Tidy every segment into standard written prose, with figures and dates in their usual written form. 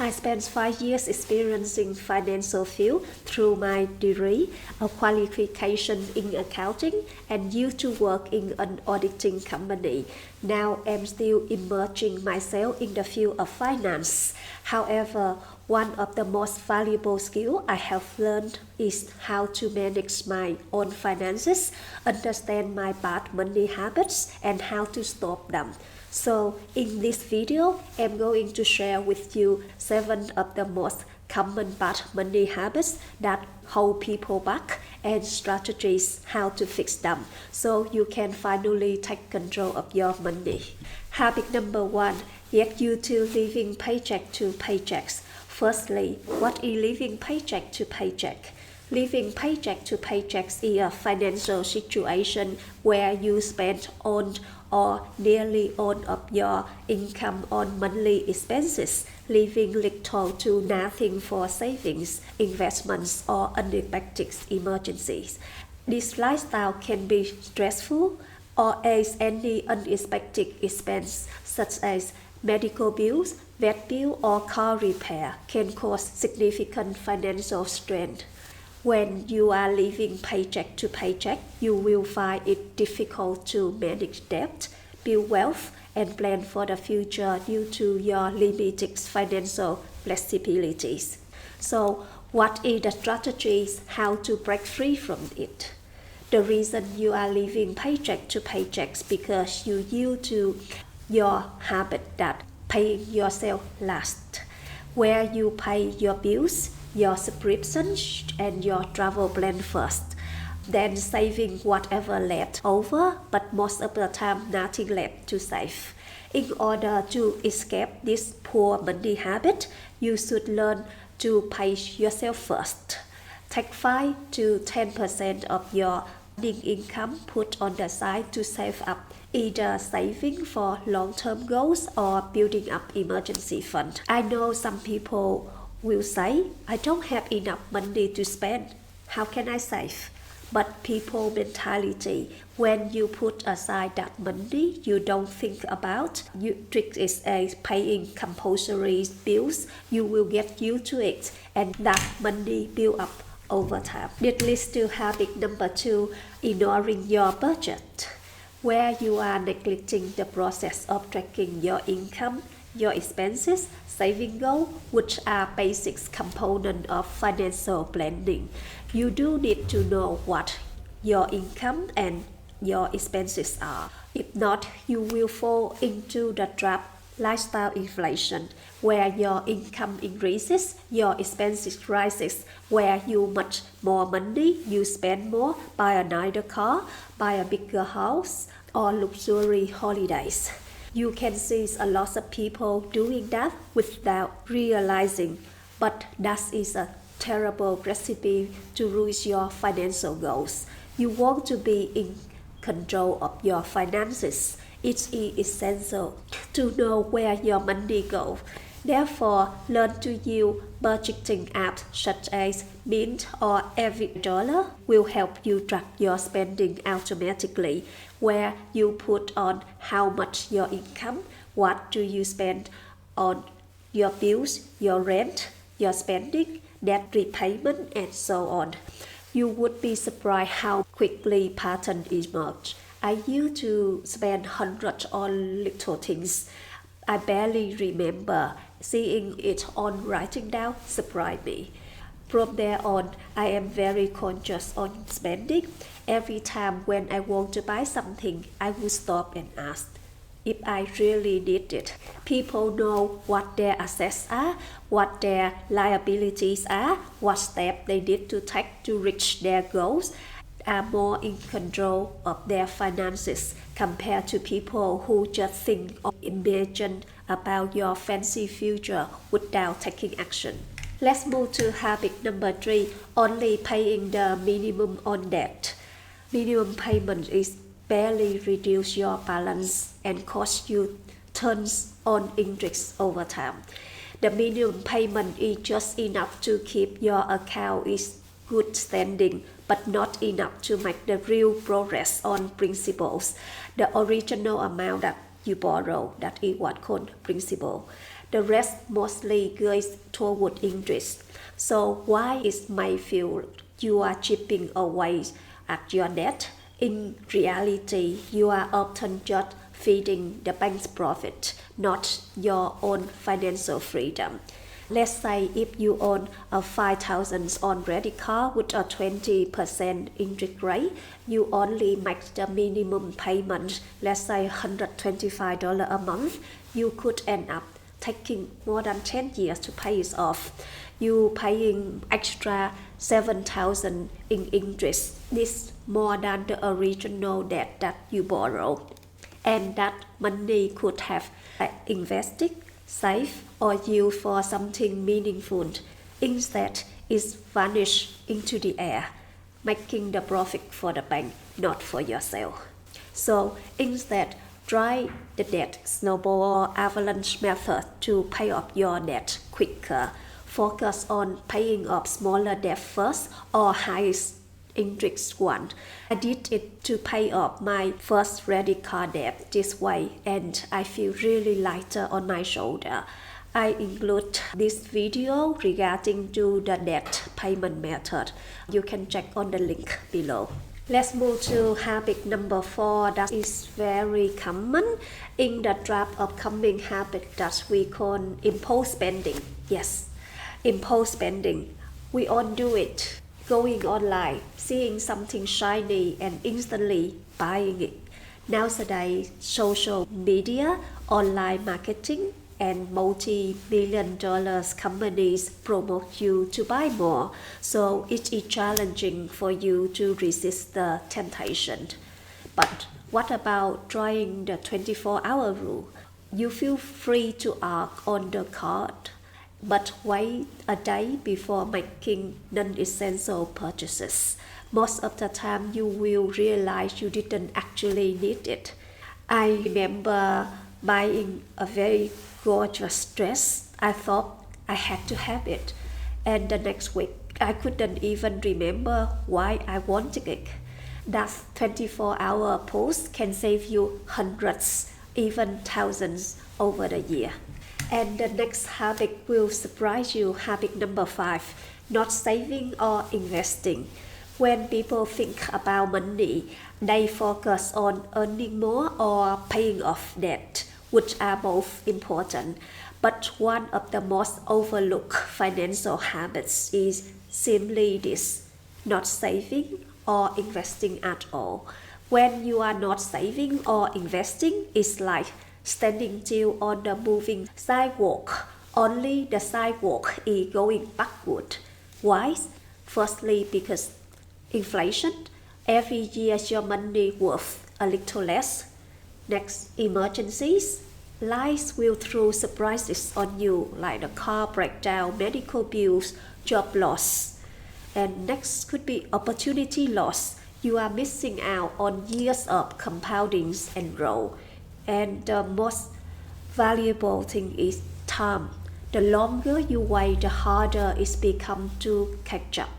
I spent 5 years experiencing financial field through my degree, a qualification in accounting, and used to work in an auditing company. Now I'm still immersing myself in the field of finance. However, one of the most valuable skills I have learned is how to manage my own finances, understand my bad money habits, and how to stop them. So in this video, I'm going to share with you 7 of the most common bad money habits that hold people back and strategies how to fix them so you can finally take control of your money. Habit number 1, get you to living paycheck to paychecks. Firstly, what is living paycheck to paycheck? Living paycheck to paychecks is a financial situation where you spend on or nearly all of your income on monthly expenses, leaving little to nothing for savings, investments, or unexpected emergencies. This lifestyle can be stressful, or as any unexpected expense such as medical bills, vet bill, or car repair can cause significant financial strain. When you are living paycheck to paycheck, you will find it difficult to manage debt, build wealth, and plan for the future due to your limited financial flexibilities. So, what are the strategies how to break free from it? The reason you are living paycheck to paycheck is because you yield to your habit that paying yourself last, where you pay your bills, your subscriptions, and your travel plan first, then saving whatever left over, but most of the time nothing left to save. In order to escape this poor money habit, you should learn to pay yourself first. Take 5 to 10% of your earning income put on the side to save up, either saving for long-term goals or building up emergency fund. I know some people will say, I don't have enough money to spend. How can I save? But people mentality, when you put aside that money you don't think about, you treat it as paying compulsory bills, you will get used to it and that money build up over time. This leads to habit number 2, ignoring your budget, where you are neglecting the process of tracking your income, your expenses, saving goal, which are basic components of financial planning. You do need to know what your income and your expenses are. If not, you will fall into the trap lifestyle inflation, where your income increases, your expenses rises, where you much more money, you spend more, buy a nicer car, buy a bigger house, or luxury holidays. You can see a lot of people doing that without realizing, but that is a terrible recipe to reach your financial goals. You want to be in control of your finances. It is essential to know where your money goes. Therefore, learn to use budgeting apps such as Mint or Every Dollar will help you track your spending automatically, where you put on how much your income, what do you spend on your bills, your rent, your spending, debt repayment, and so on. You would be surprised how quickly patterns emerge. I used to spend hundreds on little things I barely remember. Seeing it on writing down surprised me. From there on, I am very conscious on spending. Every time when I want to buy something, I will stop and ask if I really need it. People know what their assets are, what their liabilities are, what steps they need to take to reach their goals, are more in control of their finances compared to people who just think or imagine about your fancy future without taking action. Let's move to habit number 3, only paying the minimum on debt. Minimum payment is barely reduce your balance and cost you tons on interest over time. The minimum payment is just enough to keep your account in good standing, but not enough to make the real progress on principles. The original amount that you borrow, that is what called principal. The rest mostly goes toward interest. So why it may feel you are chipping away at your net, in reality you are often just feeding the bank's profit, not your own financial freedom. Let's say if you own a $5,000 on credit card with a 20% interest rate, you only make the minimum payment, let's say $125 a month. You could end up taking more than 10 years to pay it off. You paying extra $7,000 in interest. This more than the original debt that you borrow. And that money could have invested, saved, or used for something meaningful. Instead, it's vanished into the air, making the profit for the bank, not for yourself. So instead, try the debt snowball or avalanche method to pay off your debt quicker. Focus on paying off smaller debt first or highest interest one. I did it to pay off my first credit card debt this way, and I feel really lighter on my shoulder. I include this video regarding to the debt payment method. You can check on the link below. Let's move to habit number 4 that is very common in the trap of upcoming habit that we call impulse spending. Yes, impulse spending. We all do it. Going online, seeing something shiny and instantly buying it. Nowadays, social media, online marketing, and multi-million dollars companies promote you to buy more. So it is challenging for you to resist the temptation. But what about trying the 24-hour rule? You feel free to act on the card, but wait a day before making non-essential purchases. Most of the time you will realize you didn't actually need it. I remember buying a very gorgeous dress. I thought I had to have it, and the next week I couldn't even remember why I wanted it. That 24-hour post can save you hundreds, even thousands over the year. And the next habit will surprise you. Habit number 5, not saving or investing. When people think about money, they focus on earning more or paying off debt, which are both important. But one of the most overlooked financial habits is simply this: not saving or investing at all. When you are not saving or investing, it's like standing still on the moving sidewalk. Only the sidewalk is going backward. Why? Firstly, because inflation. Every year your money worth a little less. Next, emergencies. Life will throw surprises on you, like the car breakdown, medical bills, job loss. And next could be opportunity loss. You are missing out on years of compounding and growth. And the most valuable thing is time. The longer you wait, the harder it becomes to catch up.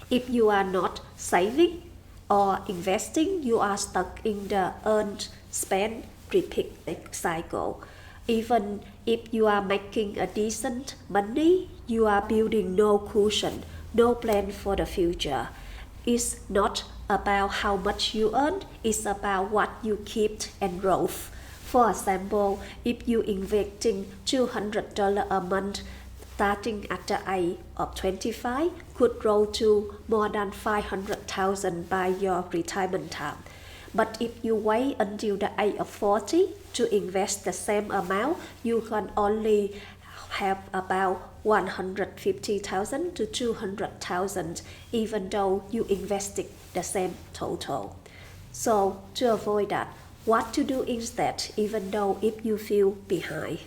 If you are not saving or investing, you are stuck in the earn, spend, repeat cycle. Even if you are making a decent money, you are building no cushion, no plan for the future. It's not about how much you earn, it's about what you keep and grow. For example, if you investing $200 a month, starting at the age of 25, could grow to more than $500,000 by your retirement time. But if you wait until the age of 40 to invest the same amount, you can only have about $150,000 to $200,000, even though you invested the same total. So to avoid that, what to do instead, even though if you feel behind?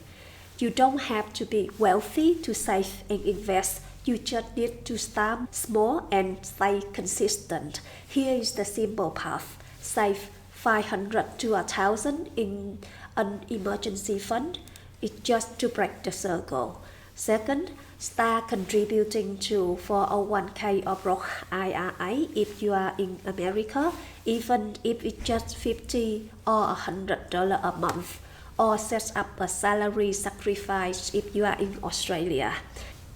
You don't have to be wealthy to save and invest. You just need to start small and stay consistent. Here is the simple path. Save $500 to $1,000 in an emergency fund. It's just to break the circle. Second, start contributing to 401k or Roth IRA if you are in America, even if it's just $50 or $100 a month. or set up a salary sacrifice if you are in Australia.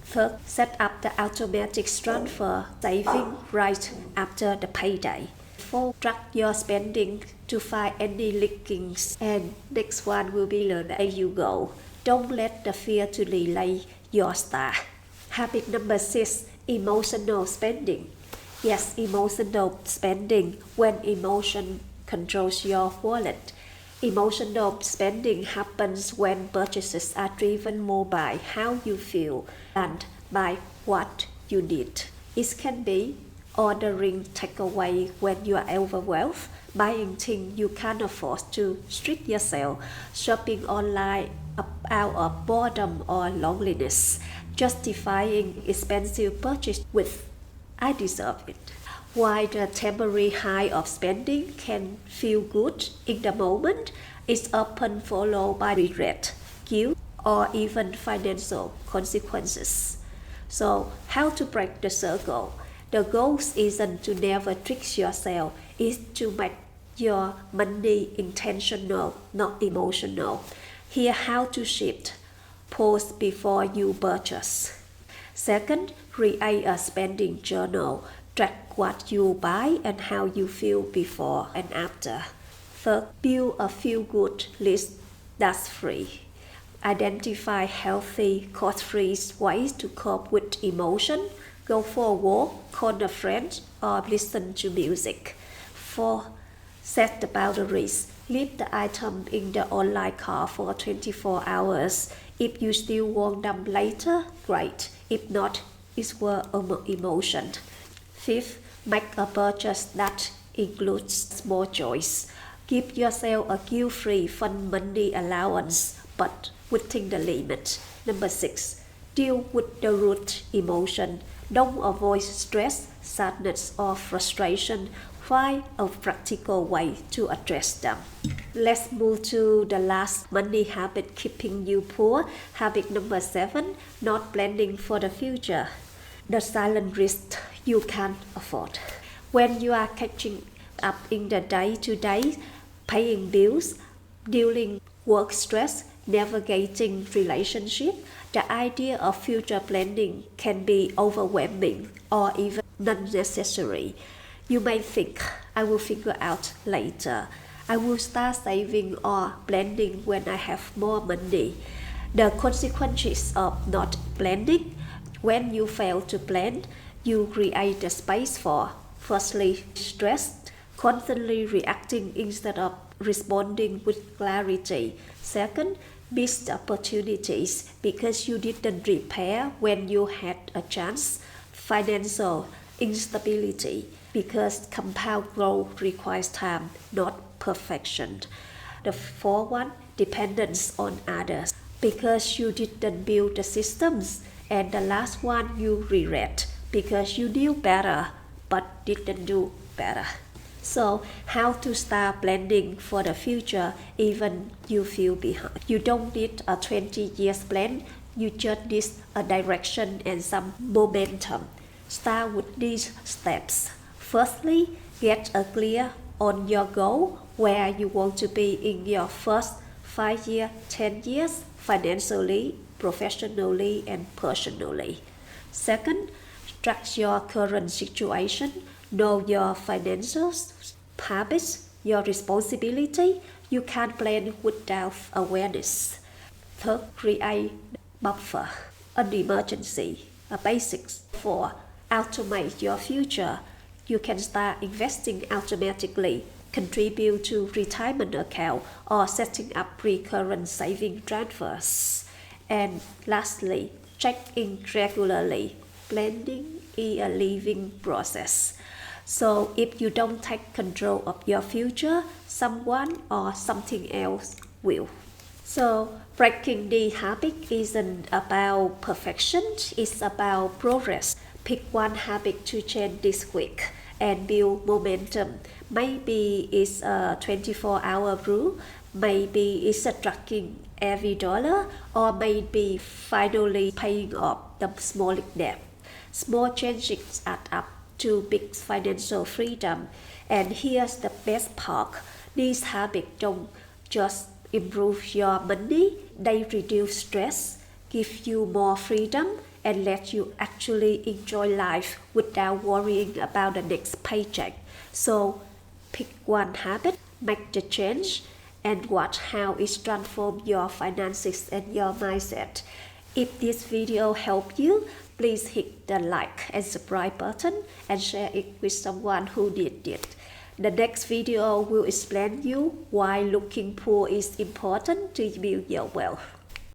Third, set up the automatic transfer saving right after the payday. Fourth, track your spending to find any leakings. And next one will be learn as you go. Don't let the fear to delay your start. Habit number 6, emotional spending. Yes, emotional spending when emotion controls your wallet. Emotional spending happens when purchases are driven more by how you feel and by what you need. It can be ordering takeaway when you are overwhelmed, buying things you can't afford to treat yourself, shopping online out of boredom or loneliness, justifying expensive purchase with "I deserve it." While the temporary high of spending can feel good in the moment, it's often followed by regret, guilt, or even financial consequences. So, how to break the circle? The goal isn't to never trick yourself, it's to make your money intentional, not emotional. Here how to shift. Pause before you purchase. Second, create a spending journal. Track what you buy and how you feel before and after. Third, build a feel-good list that's free. Identify healthy, cost-free ways to cope with emotion. Go for a walk, call a friend, or listen to music. 4. Set the boundaries. Leave the item in the online cart for 24 hours. If you still want them later, great. If not, it's worth emotion. 5. Make a purchase that includes small choice. Give yourself a guilt-free fun money allowance, but within the limit. Number 6. Deal with the root emotion. Don't avoid stress, sadness, or frustration. Find a practical way to address them. Let's move to the last money habit keeping you poor. Habit number 7, not planning for the future. The silent risk you can't afford. When you are catching up in the day-to-day, paying bills, dealing work stress, navigating relationship, the idea of future planning can be overwhelming or even unnecessary. You may think, I will figure out later. I will start saving or planning when I have more money. The consequences of not planning: when you fail to plan, you create the space for, firstly, stress, constantly reacting instead of responding with clarity. Second, missed opportunities because you didn't prepare when you had a chance. Financial instability because compound growth requires time, not perfection. The fourth one, dependence on others because you didn't build the systems. And the last one, you regret because you knew better but didn't do better. So, how to start planning for the future even you feel behind? You don't need a 20 years plan, you just need a direction and some momentum. Start with these steps. Firstly, get clear on your goal, where you want to be in your first 5 years, 10 years, financially, professionally, and personally. Second, track your current situation. Know your financial habits, your responsibility. You can't plan without awareness. Third, create buffer, an emergency, a basics. 4. Automate your future. You can start investing automatically, contribute to retirement account, or setting up recurrent saving transfers. And lastly, check in regularly. Planning is a living process. So if you don't take control of your future, someone or something else will. So breaking the habit isn't about perfection, it's about progress. Pick one habit to change this week and build momentum. Maybe it's a 24-hour rule, maybe it's a tracking every dollar, or maybe finally paying off the small debt. Small changes add up to big financial freedom. And here's the best part: these habits don't just improve your money, they reduce stress, give you more freedom, and let you actually enjoy life without worrying about the next paycheck. So pick one habit, make the change, and watch how it transforms your finances and your mindset. If this video helped you, please hit the like and subscribe button and share it with someone who needs it. The next video will explain you why looking poor is important to build your wealth.